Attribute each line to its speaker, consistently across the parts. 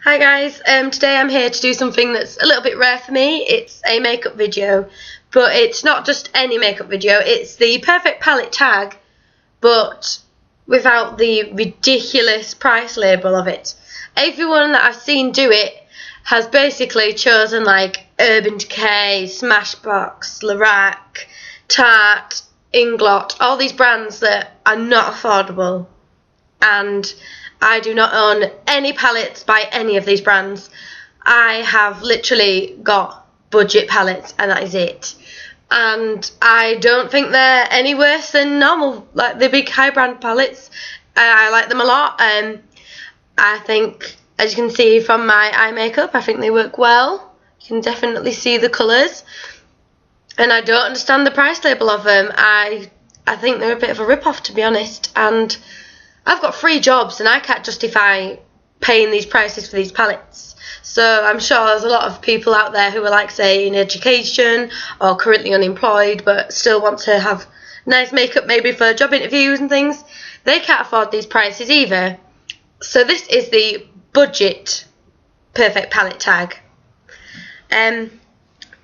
Speaker 1: Hi guys, today I'm here to do something that's a little bit rare for me. It's a makeup video, but it's not just any makeup video, it's the perfect palette tag, but without the ridiculous price label of it. Everyone that I've seen do it has basically chosen like Urban Decay, Smashbox, Lorac, Tarte, Inglot, all these brands that are not affordable, and I do not own any palettes by any of these brands. I have literally got budget palettes and that is it. And I don't think they're any worse than normal, like the big high brand palettes. I like them a lot. I think, as you can see from my eye makeup, I think they work well. You can definitely see the colours. And I don't understand the price label of them. I think they're a bit of a rip-off, to be honest. And I've got 3 jobs and I can't justify paying these prices for these palettes. So I'm sure there's a lot of people out there who are like, say, in education or currently unemployed but still want to have nice makeup maybe for job interviews and things. They can't afford these prices either. So this is the budget perfect palette tag.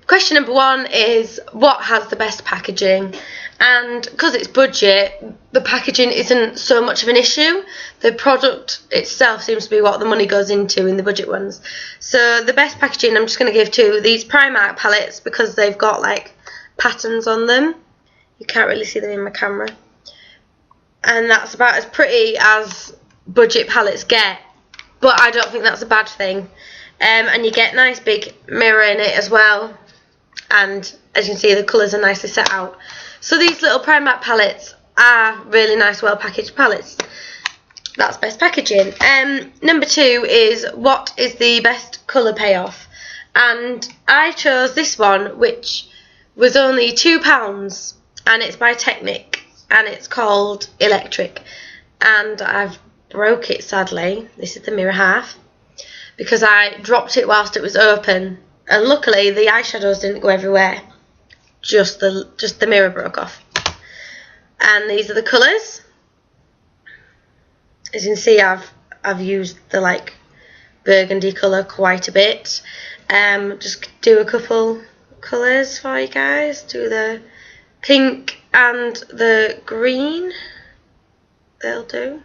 Speaker 1: Question number 1 is, what has the best packaging? And because it's budget, the packaging isn't so much of an issue. The product itself seems to be what the money goes into in the budget ones. So the best packaging I'm just going to give to these Primark palettes because they've got like patterns on them. You can't really see them in my camera. And that's about as pretty as budget palettes get. But I don't think that's a bad thing. And you get a nice big mirror in it as well. And as you can see, the colours are nicely set out. So these little Primark palettes are really nice, well packaged palettes. That's best packaging. Number 2 is, what is the best colour payoff? And I chose this one, which was only £2, and it's by Technic, and it's called Electric. And I've broke it, sadly. This is the mirror half, because I dropped it whilst it was open. And luckily the eyeshadows didn't go everywhere, just the mirror broke off. And these are the colours. As you can see, I've used the like burgundy colour quite a bit. Just do a couple colours for you guys. Do the pink and the green. They'll do.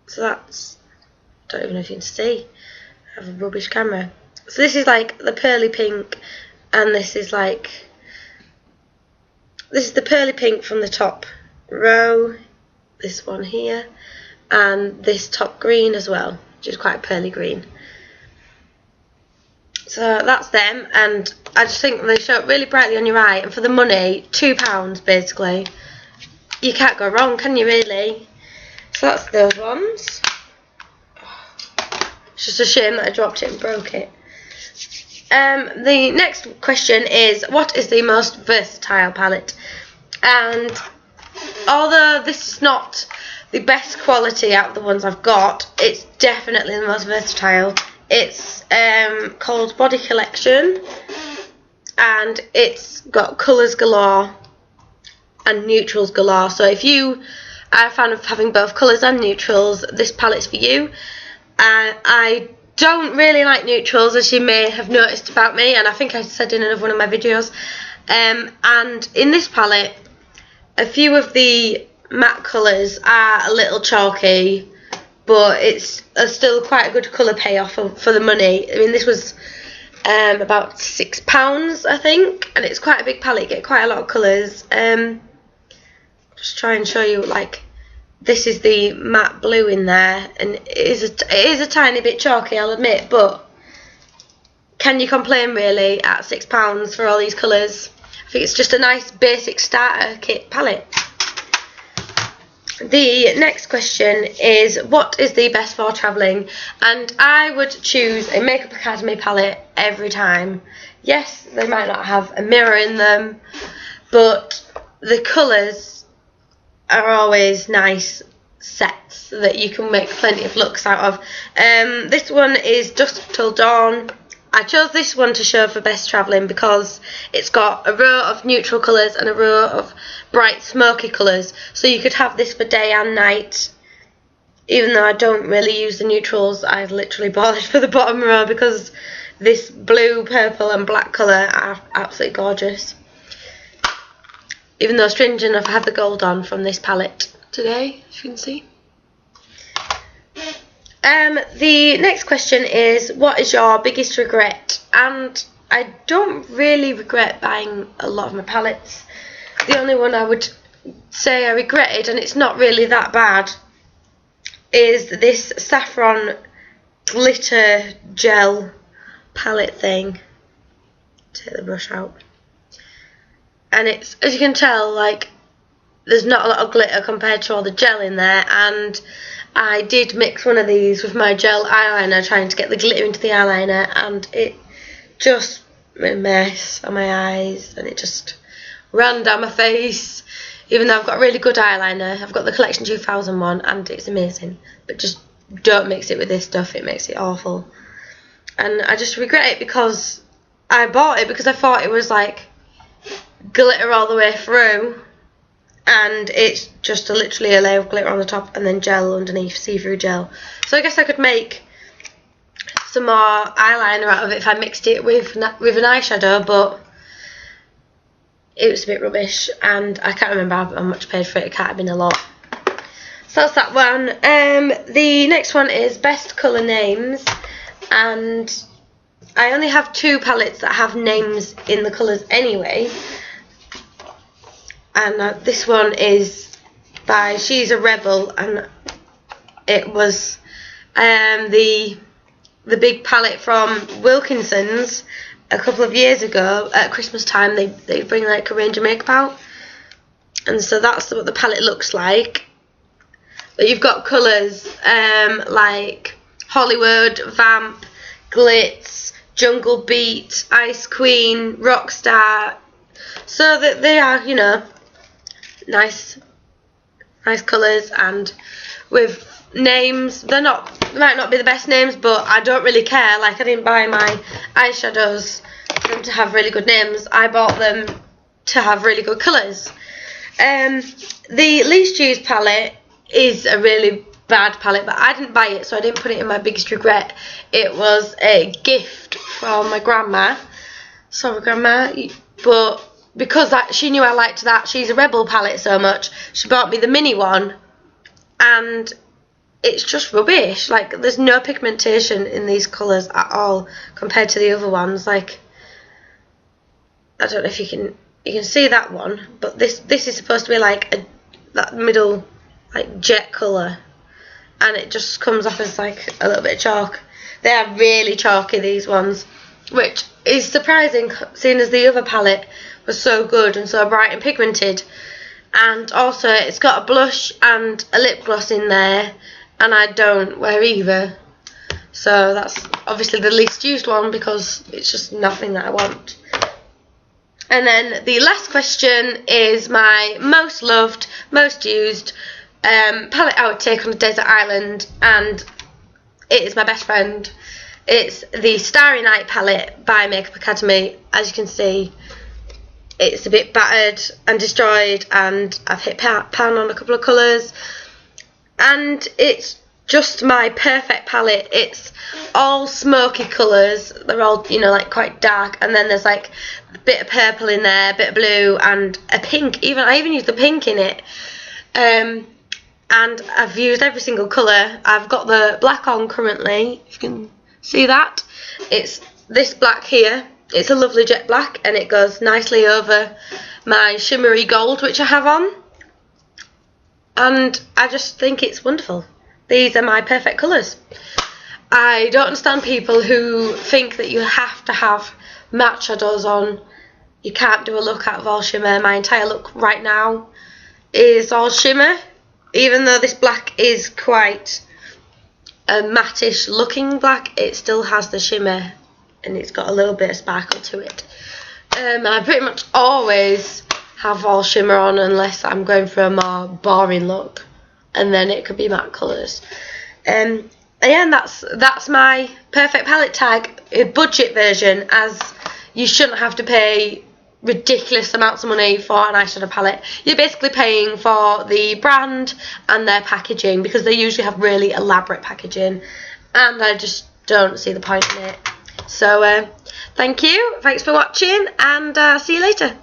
Speaker 1: So that's, don't even know if you can see. I have a rubbish camera. So this is like the pearly pink, and this is the pearly pink from the top row, this one here, and this top green as well, which is quite pearly green. So that's them, and I just think they show up really brightly on your eye, and for the money, £2 basically, you can't go wrong, can you really? So that's those ones. It's just a shame that I dropped it and broke it. The next question is, what is the most versatile palette? And although this is not the best quality out of the ones I've got, it's definitely the most versatile. It's called Body Collection, and it's got colours galore and neutrals galore. So if you are a fan of having both colours and neutrals, this palette's for you. I don't really like neutrals, as you may have noticed about me, and I think I said in another one of my videos. And in this palette, a few of the matte colours are a little chalky, but it's still quite a good colour payoff for the money. I mean, this was about £6, I think, and it's quite a big palette. You get quite a lot of colours. Just try and show you, like, this is the matte blue in there, and it is a tiny bit chalky, I'll admit, but can you complain really at £6 for all these colours? I think it's just a nice basic starter kit palette. The next question is, what is the best for travelling? And I would choose a Makeup Academy palette every time. Yes, they might not have a mirror in them, but the colours are always nice sets that you can make plenty of looks out of. This one is Dusk Till Dawn. I chose this one to show for best travelling because it's got a row of neutral colours and a row of bright smoky colours, so you could have this for day and night. even though I don't really use the neutrals, I literally bought it for the bottom row because this blue, purple and black colour are absolutely gorgeous. Even though, strange enough, I have the gold on from this palette today, as you can see. The next question is, what is your biggest regret? And I don't really regret buying a lot of my palettes. The only one I would say I regretted, and it's not really that bad, is this saffron glitter gel palette thing. Take the brush out. And it's, as you can tell, like, there's not a lot of glitter compared to all the gel in there, and I did mix one of these with my gel eyeliner trying to get the glitter into the eyeliner, and it just made a mess on my eyes, and it just ran down my face. Even though I've got a really good eyeliner, I've got the Collection 2001 and it's amazing, but just don't mix it with this stuff, it makes it awful. And I just regret it because I bought it because I thought it was like glitter all the way through, and it's just literally a layer of glitter on the top and then gel underneath, see-through gel. So I guess I could make some more eyeliner out of it if I mixed it with an eyeshadow, but it was a bit rubbish, and I can't remember how much I paid for it. It can't have been a lot. So that's that one. The next one is best colour names, and I only have 2 palettes that have names in the colours anyway. And this one is by She's a Rebel, and it was the big palette from Wilkinson's. A couple of years ago at Christmas time, they bring like a range of makeup out, and so that's what the palette looks like. But you've got colours like Hollywood, Vamp, Glitz, Jungle Beat, Ice Queen, Rockstar. So that they are, you know, nice colours, and with names. They might not be the best names, but I don't really care. Like, I didn't buy my eyeshadows for them to have really good names. I bought them to have really good colours. The least used palette is a really bad palette, but I didn't buy it, so I didn't put it in my biggest regret. It was a gift from my grandma. Sorry, Grandma, but because she knew I liked that She's a Rebel palette so much, she bought me the mini one, and it's just rubbish. Like, there's no pigmentation in these colours at all compared to the other ones. Like, I don't know if you can see that one, but this is supposed to be like that middle like jet colour, and it just comes off as like a little bit of chalk. They are really chalky, these ones, which is surprising seeing as the other palette was so good and so bright and pigmented. And also it's got a blush and a lip gloss in there, and I don't wear either, so that's obviously the least used one because it's just nothing that I want. And then the last question is my most loved, most used palette I would take on a desert island, and it is my best friend. It's the Starry Night palette by Makeup Academy. As you can see, it's a bit battered and destroyed, and I've hit pan on a couple of colours. And it's just my perfect palette. It's all smoky colours. They're all, you know, like quite dark, and then there's like a bit of purple in there, a bit of blue, and a pink. I even used the pink in it. And I've used every single colour. I've got the black on currently, if you can see that. It's this black here. It's a lovely jet black, and it goes nicely over my shimmery gold which I have on. And I just think it's wonderful. These are my perfect colours. I don't understand people who think that you have to have matte shadows on. You can't do a look out of all shimmer. My entire look right now is all shimmer. Even though this black is quite a matte-ish looking black, it still has the shimmer, and it's got a little bit of sparkle to it. I pretty much always have all shimmer on unless I'm going for a more boring look, and then it could be matte colours. And that's my perfect palette tag, a budget version, as you shouldn't have to pay ridiculous amounts of money for an eyeshadow palette. You're basically paying for the brand and their packaging, because they usually have really elaborate packaging, and I just don't see the point in it. So thank you, thanks for watching, and see you later.